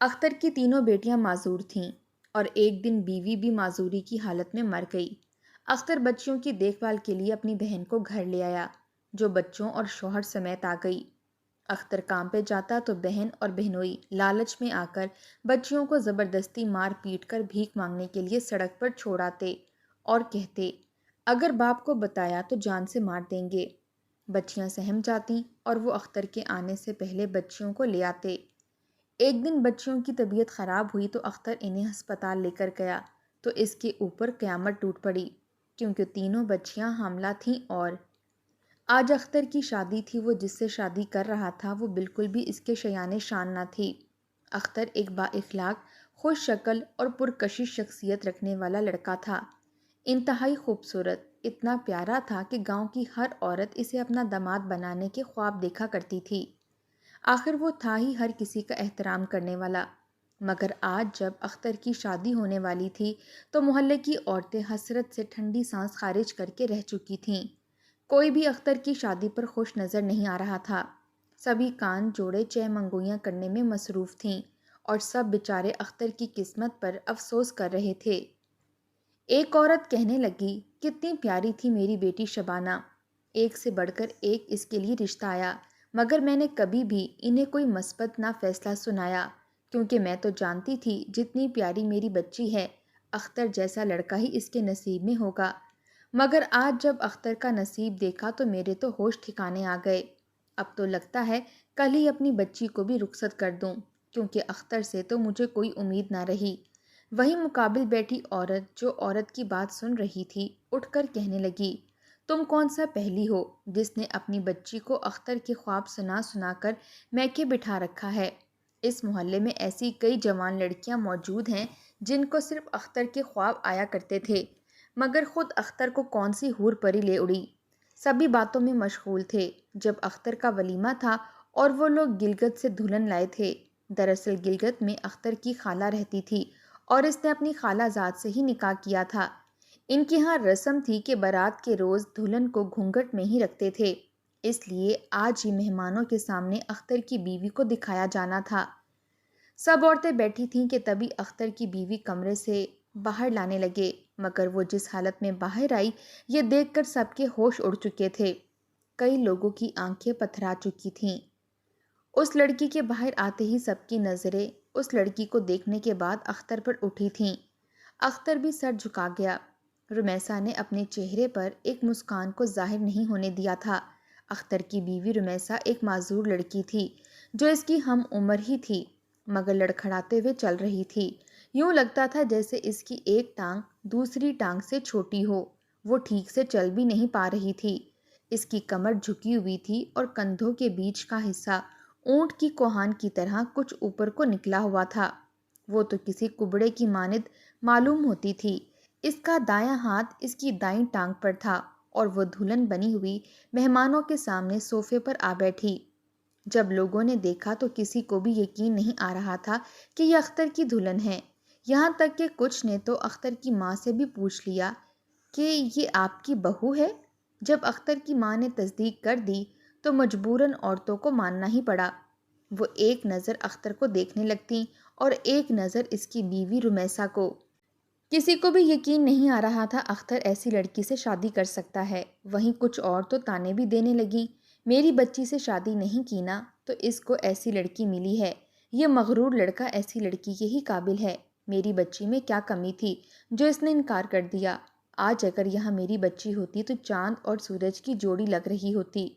اختر کی تینوں بیٹیاں معذور تھیں اور ایک دن بیوی بھی معذوری کی حالت میں مر گئی۔ اختر بچیوں کی دیکھ بھال کے لیے اپنی بہن کو گھر لے آیا، جو بچوں اور شوہر سمیت آ گئی۔ اختر کام پہ جاتا تو بہن اور بہنوئی لالچ میں آ کر بچیوں کو زبردستی مار پیٹ کر بھیک مانگنے کے لیے سڑک پر چھوڑ آتے اور کہتے، اگر باپ کو بتایا تو جان سے مار دیں گے۔ بچیاں سہم جاتیں اور وہ اختر کے آنے سے پہلے بچیوں کو لے آتے۔ ایک دن بچیوں کی طبیعت خراب ہوئی تو اختر انہیں ہسپتال لے کر گیا تو اس کے اوپر قیامت ٹوٹ پڑی، کیونکہ تینوں بچیاں حاملہ تھیں اور آج اختر کی شادی تھی۔ وہ جس سے شادی کر رہا تھا وہ بالکل بھی اس کے شایان شان نہ تھی۔ اختر ایک با اخلاق، خوش شکل اور پرکشش شخصیت رکھنے والا لڑکا تھا، انتہائی خوبصورت، اتنا پیارا تھا کہ گاؤں کی ہر عورت اسے اپنا داماد بنانے کے خواب دیکھا کرتی تھی۔ آخر وہ تھا ہی ہر کسی کا احترام کرنے والا۔ مگر آج جب اختر کی شادی ہونے والی تھی تو محلے کی عورتیں حسرت سے ٹھنڈی سانس خارج کر کے رہ چکی تھیں۔ کوئی بھی اختر کی شادی پر خوش نظر نہیں آ رہا تھا۔ سبھی کان جوڑے چہ منگویاں کرنے میں مصروف تھیں اور سب بیچارے اختر کی قسمت پر افسوس کر رہے تھے۔ ایک عورت کہنے لگی، کتنی پیاری تھی میری بیٹی شبانہ، ایک سے بڑھ کر ایک اس کے لیے رشتہ آیا، مگر میں نے کبھی بھی انہیں کوئی مثبت نہ فیصلہ سنایا، کیونکہ میں تو جانتی تھی جتنی پیاری میری بچی ہے اختر جیسا لڑکا ہی اس کے نصیب میں ہوگا۔ مگر آج جب اختر کا نصیب دیکھا تو میرے تو ہوش ٹھکانے آ گئے۔ اب تو لگتا ہے کل ہی اپنی بچی کو بھی رخصت کر دوں، کیونکہ اختر سے تو مجھے کوئی امید نہ رہی۔ وہیں مقابل بیٹھی عورت جو عورت کی بات سن رہی تھی اٹھ کر کہنے لگی، تم کون سا پہلی ہو جس نے اپنی بچی کو اختر کے خواب سنا سنا کر میکے بٹھا رکھا ہے؟ اس محلے میں ایسی کئی جوان لڑکیاں موجود ہیں جن کو صرف اختر کے خواب آیا کرتے تھے، مگر خود اختر کو کون سی حور پری لے اڑی۔ سبھی باتوں میں مشغول تھے جب اختر کا ولیمہ تھا اور وہ لوگ گلگت سے دلہن لائے تھے۔ دراصل گلگت میں اختر کی خالہ رہتی تھی اور اس نے اپنی خالہ زاد سے ہی نکاح کیا تھا۔ ان کی ہاں رسم تھی کہ بارات کے روز دلہن کو گھونگھٹ میں ہی رکھتے تھے، اس لیے آج ہی مہمانوں کے سامنے اختر کی بیوی کو دکھایا جانا تھا۔ سب عورتیں بیٹھی تھیں کہ تبھی اختر کی بیوی کمرے سے باہر لانے لگے، مگر وہ جس حالت میں باہر آئی یہ دیکھ کر سب کے ہوش اڑ چکے تھے۔ کئی لوگوں کی آنکھیں پتھرا چکی تھیں۔ اس لڑکی کے باہر آتے ہی سب کی نظریں اس لڑکی کو دیکھنے کے بعد اختر پر اٹھی تھیں۔ اختر بھی سر جھکا گیا۔ رمیسا نے اپنے چہرے پر ایک مسکان کو ظاہر نہیں ہونے دیا تھا۔ اختر کی بیوی رمیسا ایک معذور لڑکی تھی جو اس کی ہم عمر ہی تھی، مگر لڑکھڑاتے ہوئے چل رہی تھی۔ یوں لگتا تھا جیسے اس کی ایک ٹانگ دوسری ٹانگ سے چھوٹی ہو، وہ ٹھیک سے چل بھی نہیں پا رہی تھی۔ اس کی کمر جھکی ہوئی تھی اور کندھوں کے بیچ کا حصہ اونٹ کی کوہان کی طرح کچھ اوپر کو نکلا ہوا تھا۔ وہ تو کسی کبڑے کی مانند معلوم ہوتی تھی۔ اس کا دایاں ہاتھ اس کی دائیں ٹانگ پر تھا اور وہ دلہن بنی ہوئی مہمانوں کے سامنے صوفے پر آ بیٹھی۔ جب لوگوں نے دیکھا تو کسی کو بھی یقین نہیں آ رہا تھا کہ یہ اختر کی دلہن ہے، یہاں تک کہ کچھ نے تو اختر کی ماں سے بھی پوچھ لیا کہ یہ آپ کی بہو ہے۔ جب اختر کی ماں نے تصدیق کر دی تو مجبوراً عورتوں کو ماننا ہی پڑا۔ وہ ایک نظر اختر کو دیکھنے لگتیں اور ایک نظر اس کی بیوی رمیسا کو۔ کسی کو بھی یقین نہیں آ رہا تھا اختر ایسی لڑکی سے شادی کر سکتا ہے۔ وہیں کچھ اور تو طعنے بھی دینے لگیں، میری بچی سے شادی نہیں کی نا تو اس کو ایسی لڑکی ملی ہے، یہ مغرور لڑکا ایسی لڑکی کے ہی قابل ہے۔ میری بچی میں کیا کمی تھی جو اس نے انکار کر دیا؟ آج اگر یہاں میری بچی ہوتی تو چاند اور سورج کی جوڑی لگ رہی ہوتی۔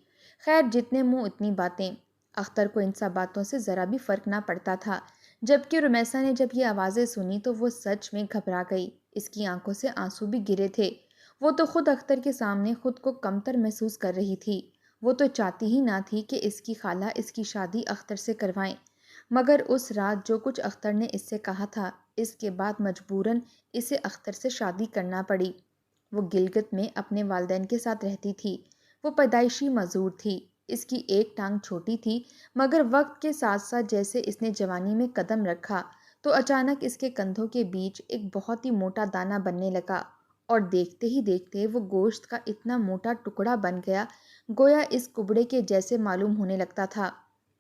خیر جتنے منہ اتنی باتیں۔ اختر کو ان سب باتوں سے ذرا بھی فرق نہ پڑتا تھا۔ جبکہ رمیسا نے جب یہ آوازیں سنی تو وہ سچ میں گھبرا گئی، اس کی آنکھوں سے آنسو بھی گرے تھے۔ وہ تو خود اختر کے سامنے خود کو کمتر محسوس کر رہی تھی۔ وہ تو چاہتی ہی نہ تھی کہ اس کی خالہ اس کی شادی اختر سے کروائیں، مگر اس رات جو کچھ اختر نے اس سے کہا تھا اس کے بعد مجبوراً اسے اختر سے شادی کرنا پڑی۔ وہ گلگت میں اپنے والدین کے ساتھ رہتی تھی۔ وہ پیدائشی معذور تھی، اس کی ایک ٹانگ چھوٹی تھی، مگر وقت کے ساتھ ساتھ جیسے اس نے جوانی میں قدم رکھا تو اچانک اس کے کندھوں کے بیچ ایک بہت ہی موٹا دانہ بننے لگا اور دیکھتے ہی دیکھتے وہ گوشت کا اتنا موٹا ٹکڑا بن گیا گویا اس کبڑے کے جیسے معلوم ہونے لگتا تھا۔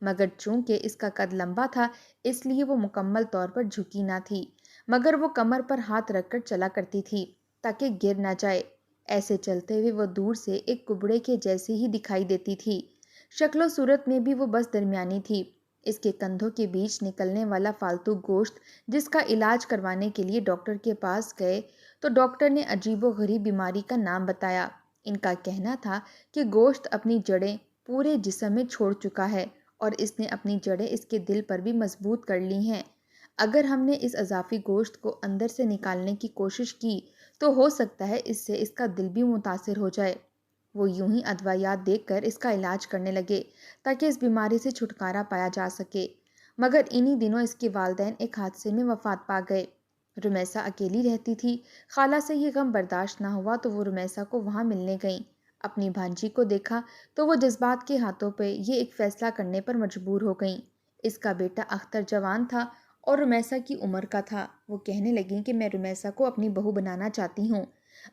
مگر چونکہ اس کا قد لمبا تھا اس لیے وہ مکمل طور پر جھکی نہ تھی، مگر وہ کمر پر ہاتھ رکھ کر چلا کرتی تھی تاکہ گر نہ جائے۔ ایسے چلتے ہوئے وہ دور سے ایک کبڑے کے جیسے ہی دکھائی دیتی تھی۔ شکل و صورت میں بھی وہ بس درمیانی تھی۔ اس کے کندھوں کے بیچ نکلنے والا فالتو گوشت جس کا علاج کروانے کے لیے ڈاکٹر کے پاس گئے تو ڈاکٹر نے عجیب و غریب بیماری کا نام بتایا۔ ان کا کہنا تھا کہ گوشت اپنی جڑیں پورے جسم میں چھوڑ چکا ہے اور اس نے اپنی جڑیں اس کے دل پر بھی مضبوط کر لی ہیں۔ اگر ہم نے اس اضافی گوشت کو اندر سے نکالنے کی کوشش کی تو ہو سکتا ہے اس سے اس کا دل بھی متاثر ہو جائے۔ وہ یوں ہی ادویات دیکھ کر اس کا علاج کرنے لگے تاکہ اس بیماری سے چھٹکارا پایا جا سکے، مگر انہی دنوں اس کے والدین ایک حادثے میں وفات پا گئے۔ رمیسا اکیلی رہتی تھی۔ خالہ سے یہ غم برداشت نہ ہوا تو وہ رمیسا کو وہاں ملنے گئیں۔ اپنی بھانجی کو دیکھا تو وہ جذبات کے ہاتھوں پہ یہ ایک فیصلہ کرنے پر مجبور ہو گئیں۔ اس کا بیٹا اختر جوان تھا اور رمیسا کی عمر کا تھا۔ وہ کہنے لگیں کہ میں رمیسا کو اپنی بہو بنانا چاہتی ہوں۔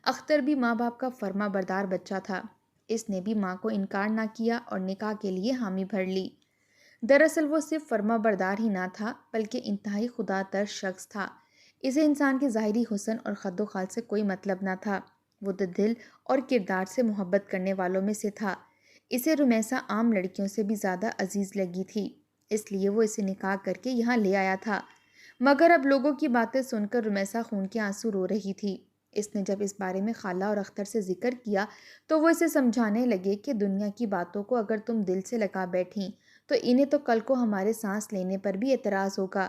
اختر بھی ماں باپ کا فرما بردار بچہ تھا۔ اس نے بھی ماں کو انکار نہ کیا اور نکاح کے لیے حامی بھر لی۔ دراصل وہ صرف فرما بردار ہی نہ تھا بلکہ انتہائی خدا ترس شخص تھا۔ اسے انسان کے ظاہری حسن اور خد و خال سے کوئی مطلب نہ تھا۔ وہ تو دل اور کردار سے محبت کرنے والوں میں سے تھا۔ اسے رمیسا عام لڑکیوں سے بھی زیادہ عزیز لگی تھی، اس لیے وہ اسے نکاح کر کے یہاں لے آیا تھا۔ مگر اب لوگوں کی باتیں سن کر رمیسا خون کے آنسو رو رہی تھی۔ اس نے جب اس بارے میں خالہ اور اختر سے ذکر کیا تو وہ اسے سمجھانے لگے کہ دنیا کی باتوں کو اگر تم دل سے لگا بیٹھیں تو انہیں تو کل کو ہمارے سانس لینے پر بھی اعتراض ہوگا۔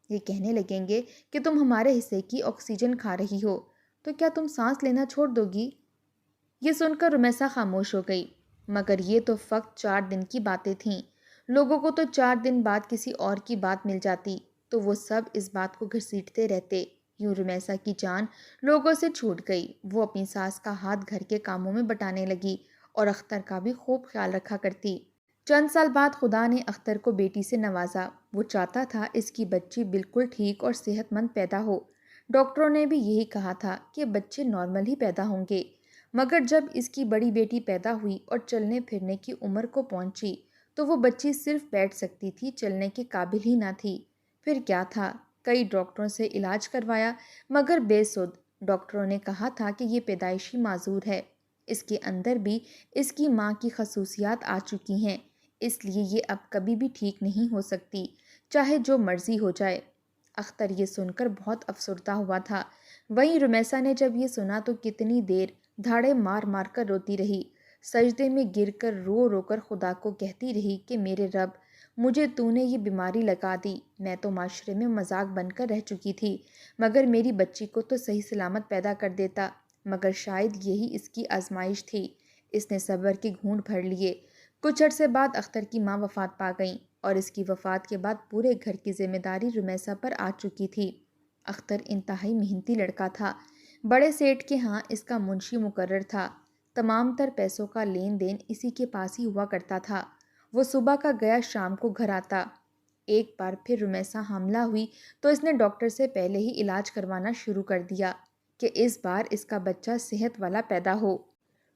یہ کہنے لگیں گے کہ تم ہمارے حصے کی آکسیجن کھا رہی ہو تو کیا تم سانس لینا چھوڑ دو گی؟ یہ سن کر رمیسا خاموش ہو گئی۔ مگر یہ تو فقط 4 دن کی باتیں تھیں۔ لوگوں کو تو 4 دن بعد کسی اور کی بات مل جاتی تو وہ سب اس بات کو گھسیٹتے رہتے۔ یوں رمیسا کی جان لوگوں سے چھوٹ گئی۔ وہ اپنی ساس کا ہاتھ گھر کے کاموں میں بٹانے لگی اور اختر کا بھی خوب خیال رکھا کرتی۔ چند سال بعد خدا نے اختر کو بیٹی سے نوازا۔ وہ چاہتا تھا اس کی بچی بالکل ٹھیک اور صحت مند پیدا ہو۔ ڈاکٹروں نے بھی یہی کہا تھا کہ بچے نارمل ہی پیدا ہوں گے۔ مگر جب اس کی بڑی بیٹی پیدا ہوئی اور چلنے پھرنے کی عمر کو پہنچی تو وہ بچی صرف بیٹھ سکتی تھی، چلنے کے قابل ہی نہ تھی۔ پھر کیا تھا، کئی ڈاکٹروں سے علاج کروایا مگر بے سود۔ ڈاکٹروں نے کہا تھا کہ یہ پیدائشی معذور ہے، اس کے اندر بھی اس کی ماں کی خصوصیات آ چکی ہیں، اس لیے یہ اب کبھی بھی ٹھیک نہیں ہو سکتی، چاہے جو مرضی ہو جائے۔ اختر یہ سن کر بہت افسردہ ہوا تھا۔ وہیں رمیسا نے جب یہ سنا تو کتنی دیر دھاڑے مار مار کر روتی رہی، سجدے میں گر کر رو رو کر خدا کو کہتی رہی کہ میرے رب، مجھے تو نے یہ بیماری لگا دی۔ میں تو معاشرے میں مذاق بن کر رہ چکی تھی، مگر میری بچی کو تو صحیح سلامت پیدا کر دیتا۔ مگر شاید یہی اس کی آزمائش تھی۔ اس نے صبر کے گھونٹ بھر لیے۔ کچھ عرصے بعد اختر کی ماں وفات پا گئیں اور اس کی وفات کے بعد پورے گھر کی ذمہ داری رمیسا پر آ چکی تھی۔ اختر انتہائی محنتی لڑکا تھا۔ بڑے سیٹ کے ہاں اس کا منشی مقرر تھا۔ تمام تر پیسوں کا لین دین اسی کے پاس ہی ہوا کرتا تھا۔ وہ صبح کا گیا شام کو گھر آتا۔ ایک بار پھر رمیسا حاملہ ہوئی تو اس نے ڈاکٹر سے پہلے ہی علاج کروانا شروع کر دیا کہ اس بار اس کا بچہ صحت والا پیدا ہو۔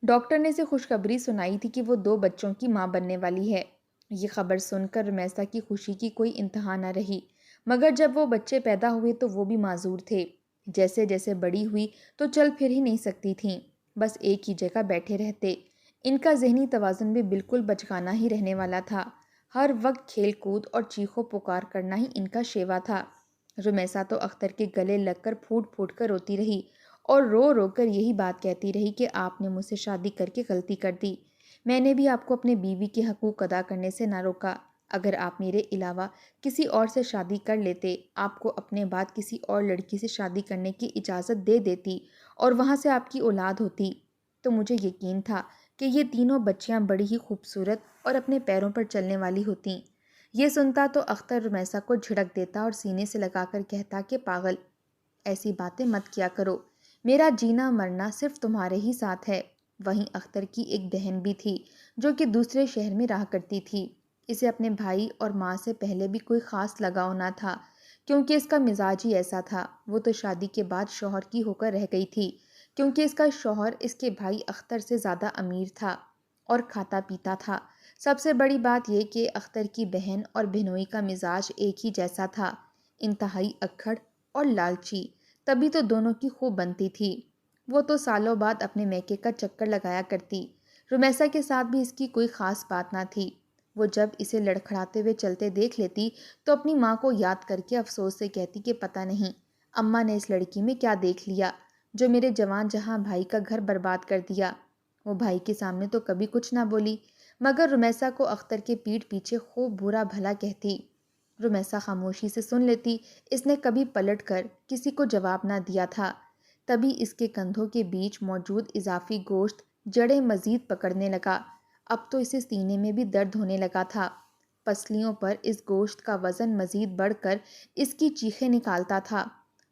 ڈاکٹر نے اسے خوشخبری سنائی تھی کہ وہ 2 بچوں کی ماں بننے والی ہے۔ یہ خبر سن کر رمیسا کی خوشی کی کوئی انتہا نہ رہی، مگر جب وہ بچے پیدا ہوئے تو وہ بھی معذور تھے۔ جیسے جیسے بڑی ہوئی تو چل پھر ہی نہیں سکتی تھیں، بس ایک ہی جگہ بیٹھے رہتے۔ ان کا ذہنی توازن بھی بالکل بچگانہ ہی رہنے والا تھا۔ ہر وقت کھیل کود اور چیخو پکار کرنا ہی ان کا شیوا تھا۔ رمیسا تو اختر کے گلے لگ کر پھوٹ پھوٹ کر روتی رہی اور رو رو کر یہی بات کہتی رہی کہ آپ نے مجھ سے شادی کر کے غلطی کر دی۔ میں نے بھی آپ کو اپنے بیوی کے حقوق ادا کرنے سے نہ روکا۔ اگر آپ میرے علاوہ کسی اور سے شادی کر لیتے، آپ کو اپنے بعد کسی اور لڑکی سے شادی کرنے کی اجازت دے دیتی اور وہاں سے آپ کی اولاد ہوتی، تو مجھے یقین تھا کہ یہ تینوں بچیاں بڑی ہی خوبصورت اور اپنے پیروں پر چلنے والی ہوتیں۔ یہ سنتا تو اختر رمیسا کو جھڑک دیتا اور سینے سے لگا کر کہتا کہ پاگل، ایسی باتیں مت کیا کرو، میرا جینا مرنا صرف تمہارے ہی ساتھ ہے۔ وہیں اختر کی ایک بہن بھی تھی جو کہ دوسرے شہر میں رہا کرتی تھی۔ اسے اپنے بھائی اور ماں سے پہلے بھی کوئی خاص لگاؤ نہ تھا، کیونکہ اس کا مزاج ہی ایسا تھا۔ وہ تو شادی کے بعد شوہر کی ہو کر رہ گئی تھی، کیونکہ اس کا شوہر اس کے بھائی اختر سے زیادہ امیر تھا اور کھاتا پیتا تھا۔ سب سے بڑی بات یہ کہ اختر کی بہن اور بہنوئی کا مزاج ایک ہی جیسا تھا، انتہائی اکھڑ اور لالچی، تبھی تو دونوں کی خوب بنتی تھی۔ وہ تو سالوں بعد اپنے میکے کا چکر لگایا کرتی، رمیسا کے ساتھ بھی اس کی کوئی خاص بات نہ تھی۔ وہ جب اسے لڑکھڑاتے ہوئے چلتے دیکھ لیتی تو اپنی ماں کو یاد کر کے افسوس سے کہتی کہ پتہ نہیں اماں نے اس لڑکی میں کیا دیکھ لیا جو میرے جوان جہاں بھائی کا گھر برباد کر دیا۔ وہ بھائی کے سامنے تو کبھی کچھ نہ بولی، مگر رمیسا کو اختر کے پیٹھ پیچھے خوب برا بھلا کہتی۔ رمیسا خاموشی سے سن لیتی، اس نے کبھی پلٹ کر کسی کو جواب نہ دیا تھا۔ تبھی اس کے کندھوں کے بیچ موجود اضافی گوشت جڑیں مزید پکڑنے لگا، اب تو اسے سینے میں بھی درد ہونے لگا تھا۔ پسلیوں پر اس گوشت کا وزن مزید بڑھ کر اس کی چیخیں نکالتا تھا۔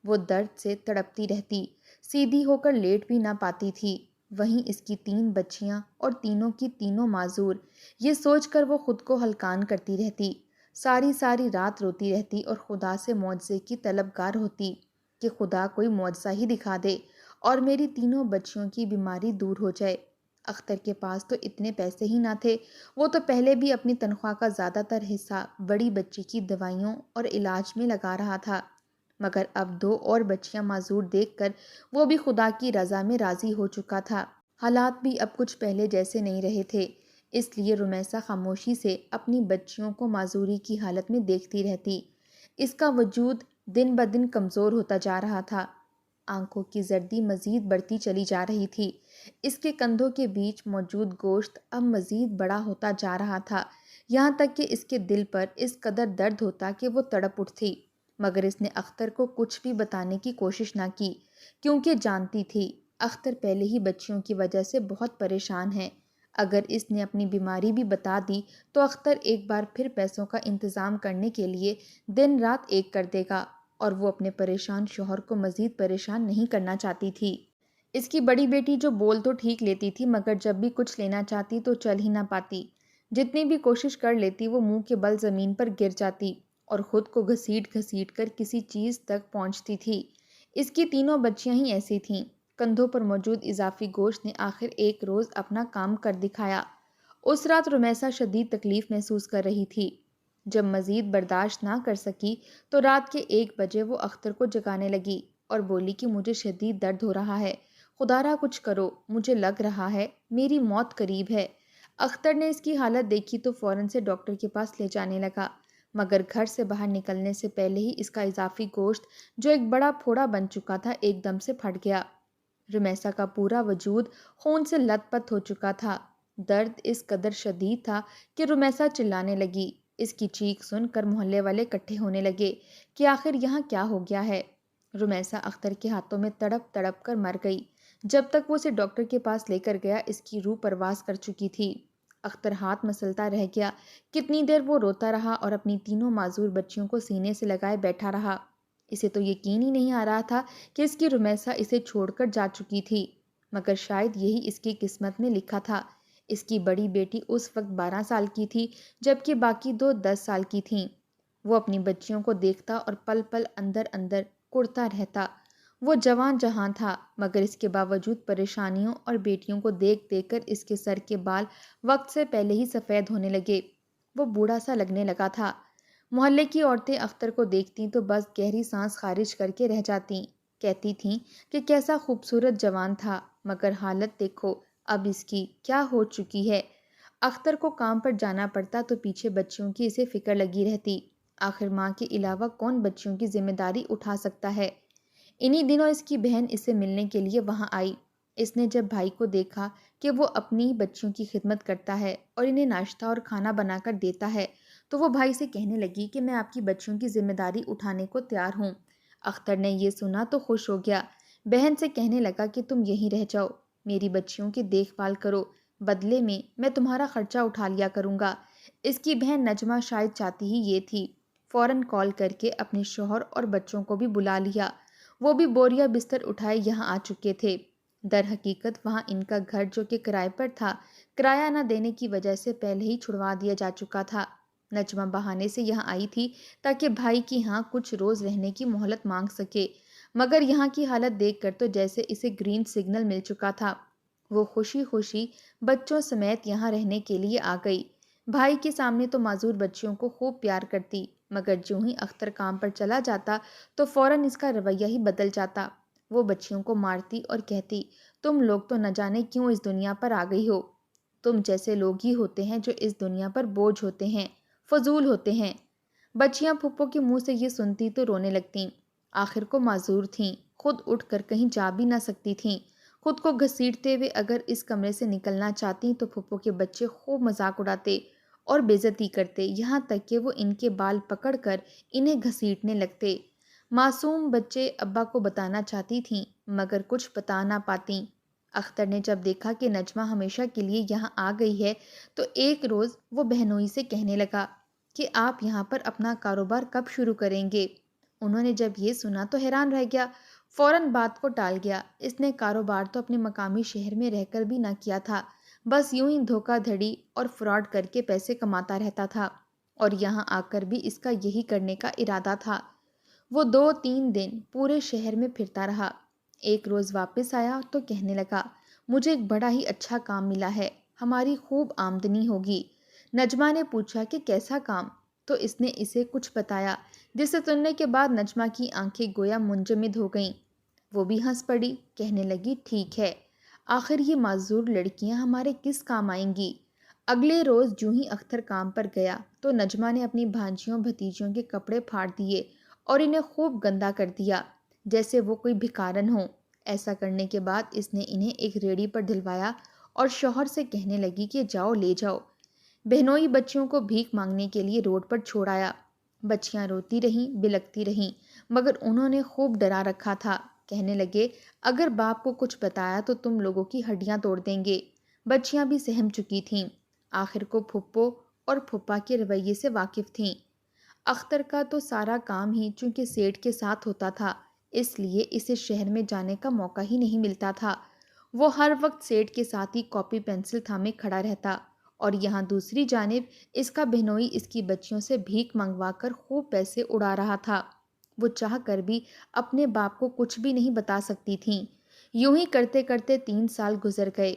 وہ درد سے تڑپتی رہتی، سیدھی ہو کر لیٹ بھی نہ پاتی تھی۔ وہیں اس کی 3 بچیاں اور تینوں کی تینوں معذور، یہ سوچ کر وہ خود کو ہلکان کرتی رہتی، ساری ساری رات روتی رہتی اور خدا سے معجزے کی طلبگار ہوتی کہ خدا کوئی معجزہ ہی دکھا دے اور میری تینوں بچیوں کی بیماری دور ہو جائے۔ اختر کے پاس تو اتنے پیسے ہی نہ تھے، وہ تو پہلے بھی اپنی تنخواہ کا زیادہ تر حصہ بڑی بچی کی دوائیوں اور علاج میں لگا رہا تھا، مگر اب 2 اور بچیاں معذور دیکھ کر وہ بھی خدا کی رضا میں راضی ہو چکا تھا۔ حالات بھی اب کچھ پہلے جیسے نہیں رہے تھے، اس لیے رمیسا خاموشی سے اپنی بچیوں کو معذوری کی حالت میں دیکھتی رہتی۔ اس کا وجود دن بدن کمزور ہوتا جا رہا تھا، آنکھوں کی زردی مزید بڑھتی چلی جا رہی تھی، اس کے کندھوں کے بیچ موجود گوشت اب مزید بڑا ہوتا جا رہا تھا، یہاں تک کہ اس کے دل پر اس قدر درد ہوتا کہ وہ تڑپ اٹھتی، مگر اس نے اختر کو کچھ بھی بتانے کی کوشش نہ کی، کیونکہ جانتی تھی اختر پہلے ہی بچیوں کی وجہ سے بہت پریشان ہے۔ اگر اس نے اپنی بیماری بھی بتا دی تو اختر ایک بار پھر پیسوں کا انتظام کرنے کے لیے دن رات ایک کر دے گا، اور وہ اپنے پریشان شوہر کو مزید پریشان نہیں کرنا چاہتی تھی۔ اس کی بڑی بیٹی جو بول تو ٹھیک لیتی تھی، مگر جب بھی کچھ لینا چاہتی تو چل ہی نہ پاتی، جتنی بھی کوشش کر لیتی وہ منہ کے بل زمین پر گر جاتی اور خود کو گھسیٹ گھسیٹ کر کسی چیز تک پہنچتی تھی۔ اس کی تینوں بچیاں ہی ایسی تھیں، کندھوں پر موجود اضافی گوشت نے آخر ایک روز اپنا کام کر دکھایا۔ اس رات رمیسا شدید تکلیف محسوس کر رہی تھی، جب مزید برداشت نہ کر سکی تو رات کے 1 بجے وہ اختر کو جگانے لگی اور بولی کہ مجھے شدید درد ہو رہا ہے، خدا را کچھ کرو، مجھے لگ رہا ہے میری موت قریب ہے۔ اختر نے اس کی حالت دیکھی تو فوراً سے ڈاکٹر کے پاس لے جانے لگا، مگر گھر سے باہر نکلنے سے پہلے ہی اس کا اضافی گوشت جو ایک بڑا پھوڑا بن چکا تھا ایک دم سے پھٹ گیا۔ رمیسا کا پورا وجود خون سے لت پت ہو چکا تھا، درد اس قدر شدید تھا کہ رمیسا چلانے لگی۔ اس کی چیخ سن کر محلے والے اکٹھے ہونے لگے کہ آخر یہاں کیا ہو گیا ہے۔ رمیسا اختر کے ہاتھوں میں تڑپ تڑپ کر مر گئی، جب تک وہ اسے ڈاکٹر کے پاس لے کر گیا اس کی روح پرواز کر چکی تھی۔ اختر ہاتھ مسلتا رہ گیا، کتنی دیر وہ روتا رہا اور اپنی تینوں معذور بچیوں کو سینے سے لگائے بیٹھا رہا۔ اسے تو یقین ہی نہیں آ رہا تھا کہ اس کی رمیسا اسے چھوڑ کر جا چکی تھی، مگر شاید یہی اس کی قسمت میں لکھا تھا۔ اس کی بڑی بیٹی اس وقت 12 سال کی تھی، جبکہ باقی 2 10 سال کی تھیں۔ وہ اپنی بچیوں کو دیکھتا اور پل پل اندر اندر کڑتا رہتا۔ وہ جوان جہاں تھا، مگر اس کے باوجود پریشانیوں اور بیٹیوں کو دیکھ دیکھ کر اس کے سر کے بال وقت سے پہلے ہی سفید ہونے لگے، وہ بوڑھا سا لگنے لگا تھا۔ محلے کی عورتیں اختر کو دیکھتیں تو بس گہری سانس خارج کر کے رہ جاتیں، کہتی تھیں کہ کیسا خوبصورت جوان تھا، مگر حالت دیکھو اب اس کی کیا ہو چکی ہے۔ اختر کو کام پر جانا پڑتا تو پیچھے بچیوں کی اسے فکر لگی رہتی، آخر ماں کے علاوہ کون بچیوں کی ذمہ داری اٹھا سکتا ہے۔ انہی دنوں اس کی بہن اس سے ملنے کے لیے وہاں آئی۔ اس نے جب بھائی کو دیکھا کہ وہ اپنی بچیوں کی خدمت کرتا ہے اور انہیں ناشتہ اور کھانا بنا کر دیتا ہے تو وہ بھائی سے کہنے لگی کہ میں آپ کی بچیوں کی ذمہ داری اٹھانے کو تیار ہوں۔ اختر نے یہ سنا تو خوش ہو گیا، بہن سے کہنے لگا کہ تم یہیں رہ جاؤ، میری بچیوں کی دیکھ بھال کرو، بدلے میں تمہارا خرچہ اٹھا لیا کروں گا۔ اس کی بہن نجمہ شاید چاہتی ہی یہ تھی، فوراً کال کر کے اپنے شوہر اور بچوں کو بھی بلا لیا، وہ بھی بوریا بستر اٹھائے یہاں آ چکے تھے۔ در حقیقت وہاں ان کا گھر جو کہ کرائے پر تھا، کرایہ نہ دینے کی وجہ سے پہلے ہی چھڑوا دیا جا چکا تھا۔ نجمہ بہانے سے یہاں آئی تھی تاکہ بھائی کی ہاں کچھ روز رہنے کی مہلت مانگ سکے، مگر یہاں کی حالت دیکھ کر تو جیسے اسے گرین سگنل مل چکا تھا۔ وہ خوشی خوشی بچوں سمیت یہاں رہنے کے لیے آ گئی۔ بھائی کے سامنے تو معذور بچیوں کو خوب پیار کرتی، مگر جو ہی اختر کام پر چلا جاتا تو فوراً اس کا رویہ ہی بدل جاتا۔ وہ بچیوں کو مارتی اور کہتی، تم لوگ تو نہ جانے کیوں اس دنیا پر آ گئی ہو، تم جیسے لوگ ہی ہوتے ہیں جو اس دنیا پر بوجھ ہوتے ہیں، فضول ہوتے ہیں۔ بچیاں پھپھو کے منہ سے یہ سنتی تو رونے لگتیں۔ آخر کو معذور تھیں، خود اٹھ کر کہیں جا بھی نہ سکتی تھیں۔ خود کو گھسیٹتے ہوئے اگر اس کمرے سے نکلنا چاہتی تو پھپھو کے بچے خوب مذاق اڑاتے اور بے عزتی کرتے، یہاں تک کہ وہ ان کے بال پکڑ کر انہیں گھسیٹنے لگتے۔ معصوم بچے ابا کو بتانا چاہتی تھیں مگر کچھ بتا نہ پاتیں۔ اختر نے جب دیکھا کہ نجمہ ہمیشہ کے لیے یہاں آ گئی ہے تو ایک روز وہ بہنوئی سے کہنے لگا کہ آپ یہاں پر اپنا کاروبار کب شروع کریں گے؟ انہوں نے جب یہ سنا تو حیران رہ گیا، فوراً بات کو ٹال گیا۔ اس نے کاروبار تو اپنے مقامی شہر میں رہ کر بھی نہ کیا تھا، بس یوں ہی دھوکہ دھڑی اور فراڈ کر کے پیسے کماتا رہتا تھا، اور یہاں آ کر بھی اس کا یہی کرنے کا ارادہ تھا۔ وہ 2-3 دن پورے شہر میں پھرتا رہا۔ ایک روز واپس آیا تو کہنے لگا، مجھے ایک بڑا ہی اچھا کام ملا ہے، ہماری خوب آمدنی ہوگی۔ نجمہ نے پوچھا کہ کیسا کام؟ تو اس نے اسے کچھ بتایا، جسے سننے کے بعد نجمہ کی آنکھیں گویا منجمد ہو گئیں۔ وہ بھی ہنس پڑی، کہنے لگی، ٹھیک ہے، آخر یہ معذور لڑکیاں ہمارے کس کام آئیں گی؟ اگلے روز جو ہی اختر کام پر گیا تو نجمہ نے اپنی بھانجیوں بھتیجیوں کے کپڑے پھاڑ دیے اور انہیں خوب گندا کر دیا، جیسے وہ کوئی بھکارن ہو۔ ایسا کرنے کے بعد اس نے انہیں ایک ریڑھی پر دلوایا اور شوہر سے کہنے لگی کہ جاؤ لے جاؤ۔ بہنوئی بچیوں کو بھیک مانگنے کے لیے روڈ پر چھوڑایا۔ بچیاں روتی رہیں، بلکتی رہیں، مگر انہوں نے خوب ڈرا رکھا تھا۔ کہنے لگے، اگر باپ کو کچھ بتایا تو تم لوگوں کی ہڈیاں توڑ دیں گے۔ بچیاں بھی سہم چکی تھیں، آخر کو پھپھو اور پھپھا کے رویے سے واقف تھیں۔ اختر کا تو سارا کام ہی چونکہ سیٹھ کے ساتھ ہوتا تھا، اس لیے اسے شہر میں جانے کا موقع ہی نہیں ملتا تھا۔ وہ ہر وقت سیٹھ کے ساتھ ہی کاپی پینسل تھامے کھڑا رہتا، اور یہاں دوسری جانب اس کا بہنوئی اس کی بچیوں سے بھیک منگوا کر خوب پیسے اڑا رہا تھا۔ وہ چاہ کر بھی اپنے باپ کو کچھ بھی نہیں بتا سکتی تھیں۔ یوں ہی کرتے کرتے 3 سال گزر گئے۔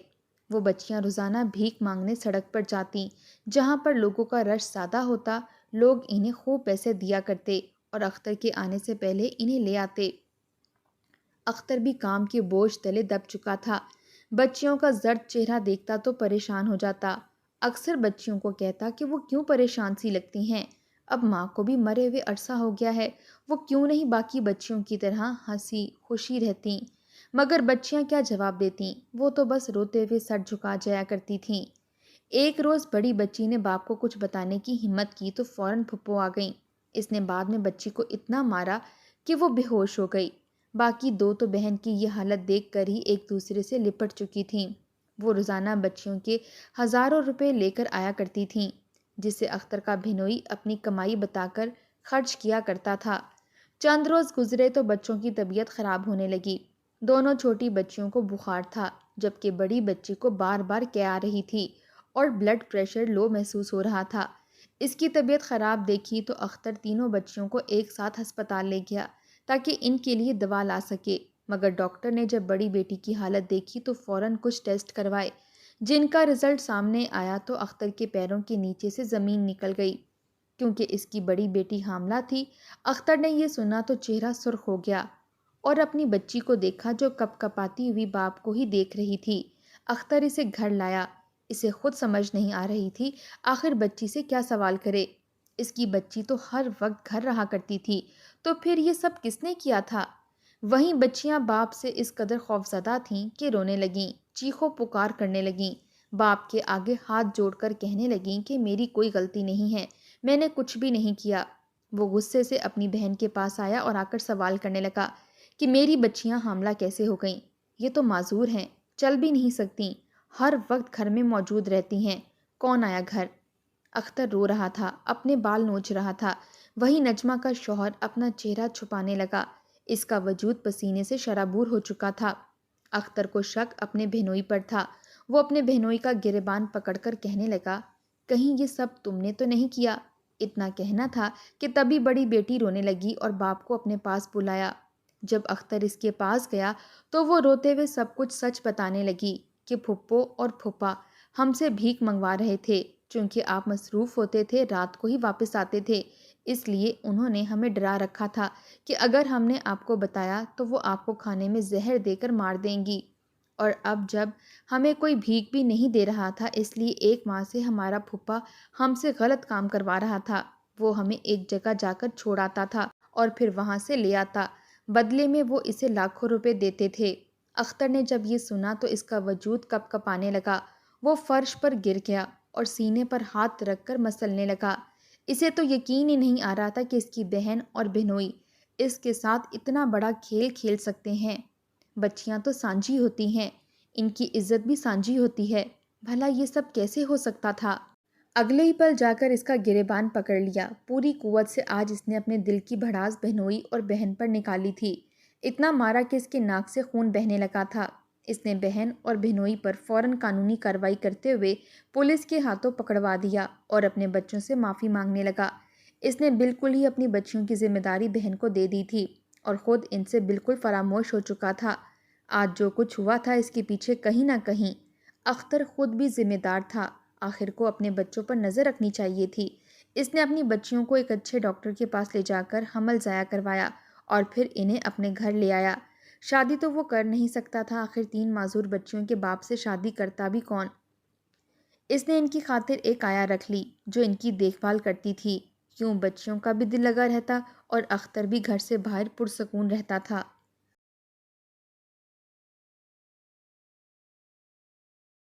وہ بچیاں روزانہ بھیک مانگنے سڑک پر جاتی، جہاں پر لوگوں کا رش زیادہ ہوتا، لوگ انہیں خوب پیسے دیا کرتے اور اختر کے آنے سے پہلے انہیں لے آتے۔ اختر بھی کام کے بوجھ تلے دب چکا تھا۔ بچیوں کا زرد چہرہ دیکھتا تو پریشان ہو جاتا۔ اکثر بچیوں کو کہتا کہ وہ کیوں پریشان سی لگتی ہیں، اب ماں کو بھی مرے ہوئے عرصہ ہو گیا ہے، وہ کیوں نہیں باقی بچیوں کی طرح ہنسی خوشی رہتیں؟ مگر بچیاں کیا جواب دیتیں، وہ تو بس روتے ہوئے سر جھکا جایا کرتی تھیں۔ ایک روز بڑی بچی نے باپ کو کچھ بتانے کی ہمت کی تو فوراً پھپھو آ گئیں۔ اس نے بعد میں بچی کو اتنا مارا کہ وہ بے ہوش ہو گئی۔ باقی دو تو بہن کی یہ حالت دیکھ کر ہی ایک دوسرے سے لپٹ چکی تھیں۔ وہ روزانہ بچیوں کے ہزاروں روپے لے کر آیا کرتی تھیں، جسے اختر کا بہنوئی اپنی کمائی بتا کر خرچ کیا کرتا تھا۔ چند روز گزرے تو بچوں کی طبیعت خراب ہونے لگی۔ دونوں چھوٹی بچیوں کو بخار تھا، جبکہ بڑی بچی کو بار بار کیا آ رہی تھی اور بلڈ پریشر لو محسوس ہو رہا تھا۔ اس کی طبیعت خراب دیکھی تو اختر تینوں بچیوں کو ایک ساتھ ہسپتال لے گیا تاکہ ان کے لیے دوا لا سکے، مگر ڈاکٹر نے جب بڑی بیٹی کی حالت دیکھی تو فوراً کچھ ٹیسٹ کروائے، جن کا رزلٹ سامنے آیا تو اختر کے پیروں کے نیچے سے زمین نکل گئی۔ کیونکہ اس کی بڑی بیٹی حاملہ تھی، اختر نے یہ سنا تو چہرہ سرخ ہو گیا اور اپنی بچی کو دیکھا جو کپ کپاتی ہوئی باپ کو ہی دیکھ رہی تھی۔ اختر اسے گھر لایا۔ اسے خود سمجھ نہیں آ رہی تھی آخر بچی سے کیا سوال کرے۔ اس کی بچی تو ہر وقت گھر رہا کرتی تھی، تو پھر یہ سب کس نے کیا تھا؟ وہیں بچیاں باپ سے اس قدر خوفزدہ تھیں کہ رونے لگیں، چیخو پکار کرنے لگیں، باپ کے آگے ہاتھ جوڑ کر کہنے لگیں کہ میری کوئی غلطی نہیں ہے، میں نے کچھ بھی نہیں کیا۔ وہ غصے سے اپنی بہن کے پاس آیا اور آ کر سوال کرنے لگا کہ میری بچیاں حاملہ کیسے ہو گئیں؟ یہ تو معذور ہیں، چل بھی نہیں سکتیں، ہر وقت گھر میں موجود رہتی ہیں، کون آیا گھر؟ اختر رو رہا تھا، اپنے بال نوچ رہا تھا۔ وہی نجمہ کا شوہر اپنا چہرہ چھپانے لگا، اس کا وجود پسینے سے شرابور ہو چکا تھا۔ اختر کو شک اپنے بہنوئی پر تھا۔ وہ اپنے بہنوئی کا گریبان پکڑ کر کہنے لگا، کہیں یہ سب تم نے تو نہیں کیا؟ اتنا کہنا تھا کہ تبھی بڑی بیٹی رونے لگی اور باپ کو اپنے پاس بلایا۔ جب اختر اس کے پاس گیا تو وہ روتے ہوئے سب کچھ سچ بتانے لگی کہ پھپھو اور پھوپھا ہم سے بھیک منگوا رہے تھے، چونکہ آپ مصروف ہوتے تھے، رات کو ہی واپس آتے تھے، اس لیے انہوں نے ہمیں ڈرا رکھا تھا کہ اگر ہم نے آپ کو بتایا تو وہ آپ کو کھانے میں زہر دے کر مار دیں گی۔ اور اب جب ہمیں کوئی بھیک بھی نہیں دے رہا تھا، اس لیے ایک ماہ سے ہمارا پھپھا ہم سے غلط کام کروا رہا تھا۔ وہ ہمیں ایک جگہ جا کر چھوڑ آتا تھا اور پھر وہاں سے لے آتا، بدلے میں وہ اسے لاکھوں روپے دیتے تھے۔ اختر نے جب یہ سنا تو اس کا وجود کپ کپانے لگا۔ وہ فرش پر گر گیا اور سینے پر ہاتھ رکھ کر مسلنے لگا۔ اسے تو یقین ہی نہیں آ رہا تھا کہ اس کی بہن اور بہنوئی اس کے ساتھ اتنا بڑا کھیل کھیل سکتے ہیں۔ بچیاں تو سانجھی ہوتی ہیں، ان کی عزت بھی سانجھی ہوتی ہے، بھلا یہ سب کیسے ہو سکتا تھا؟ اگلے ہی پل جا کر اس کا گریبان پکڑ لیا۔ پوری قوت سے آج اس نے اپنے دل کی بھڑاس بہنوئی اور بہن پر نکالی تھی۔ اتنا مارا کہ اس کے ناک سے خون بہنے لگا تھا۔ اس نے بہن اور بہنوئی پر فوراً قانونی کارروائی کرتے ہوئے پولیس کے ہاتھوں پکڑوا دیا اور اپنے بچوں سے معافی مانگنے لگا۔ اس نے بالکل ہی اپنی بچیوں کی ذمہ داری بہن کو دے دی تھی اور خود ان سے بالکل فراموش ہو چکا تھا۔ آج جو کچھ ہوا تھا اس کے پیچھے کہیں نہ کہیں اختر خود بھی ذمہ دار تھا۔ آخر کو اپنے بچوں پر نظر رکھنی چاہیے تھی۔ اس نے اپنی بچیوں کو ایک اچھے ڈاکٹر کے پاس لے جا کر حمل ضائع کروایا اور پھر انہیں اپنے گھر لے آیا۔ شادی تو وہ کر نہیں سکتا تھا، آخر 3 معذور بچیوں کے باپ سے شادی کرتا بھی کون؟ اس نے ان کی خاطر ایک آیا رکھ لی جو ان کی دیکھ بھال کرتی تھی۔ کیوں بچیوں کا بھی دل لگا رہتا اور اختر بھی گھر سے باہر پرسکون رہتا تھا۔